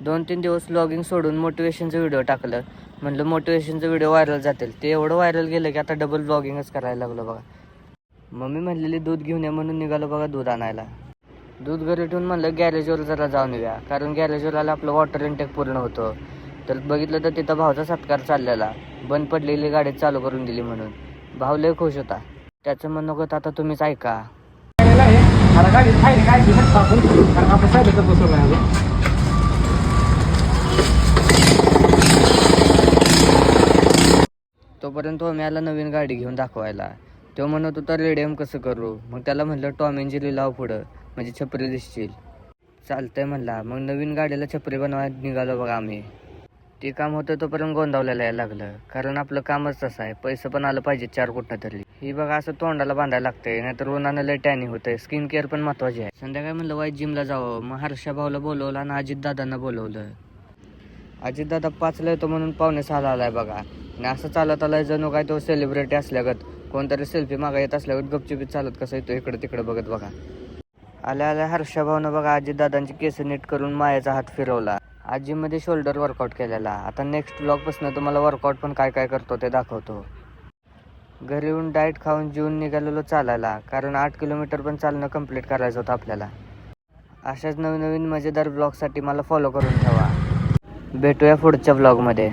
2-3 दिवस व्लॉगिंग सोडून मोटिवेशनचं व्हिडिओ टाकलं. म्हणलं मोटिवेशनचं व्हिडिओ व्हायरल जातील. ते एवढं व्हायरल गेलं की आता डबल व्लॉगिंगच करायला लागलो बघा. मम्मी म्हणलेली दूध घेऊन या म्हणून निघालो बघा दूध आणायला. दूध घरी ठेवून म्हणलं गॅरेजवर जरा जाऊन येऊया, कारण गॅरेजवर आला आपलं वॉटर इनटेक पूर्ण होतं. तर बघितलं तर तिथं भाऊचा सत्कार चाललेला, बंद पडलेली गाडी चालू करून दिली म्हणून. भाऊ लय खुश होता. त्याचं म्हणणं होतं आता तुम्हीच ऐका. तोपर्यंत तो आला नवीन गाडी घेऊन दाखवायला. तो म्हणत होता रेडियम कसं करू. मग त्याला म्हणलं टॉम अँड जेरी लाव पुढं, म्हणजे छपरी दिसतील. चालतंय म्हणला. मग नवीन गाडीला छपरी बनवायला निघालो बघा आम्ही. ते काम होतं तोपर्यंत गोंदावलेला यायला लागलं, कारण आपलं कामच तसं आहे. पैसे पण आलं पाहिजे 4 कुठं तरी. ही बघा असं तोंडाला बांधायला लागतंय, नाहीतर उन्हानं लय टॅनिंग होतंय. स्किन केअर पण महत्वाची आहे. संध्याकाळी म्हणलं वाईट जिमला जावं. मग हर्षा भाऊला बोलवलं आणि अजितदादांना बोलवलं. अजितदादा 5ला येतो म्हणून 5:45 आलाय बघा. आणि असं चालत आलाय जणू काय तो सेलिब्रिटी असल्यागत. कोणतरी सेल्फी मागा येत असल्यागत गपचुपीत चालत कसं येतो इकडं तिकडं बघत बघा. आल्या आल्या हर्षा भाऊनं बघा अजितदादांची केस नीट करून मायाचा हात फिरवला. आजीमध्ये शोल्डर वर्कआउट केलेला. आता नेक्स्ट व्लॉगपासून तुम्हाला वर्कआउट पण काय काय करतो ते दाखवतो. घरी येऊन डाएट खाऊन जेवून निघालेलो चालायला, कारण 8 किलोमीटर पण चालणं कंप्लीट करायचं होतं आपल्याला. अशाच नवीन नवीन मजेदार ब्लॉगसाठी मला फॉलो करून ठेवा. भेटूया पुढच्या ब्लॉगमध्ये.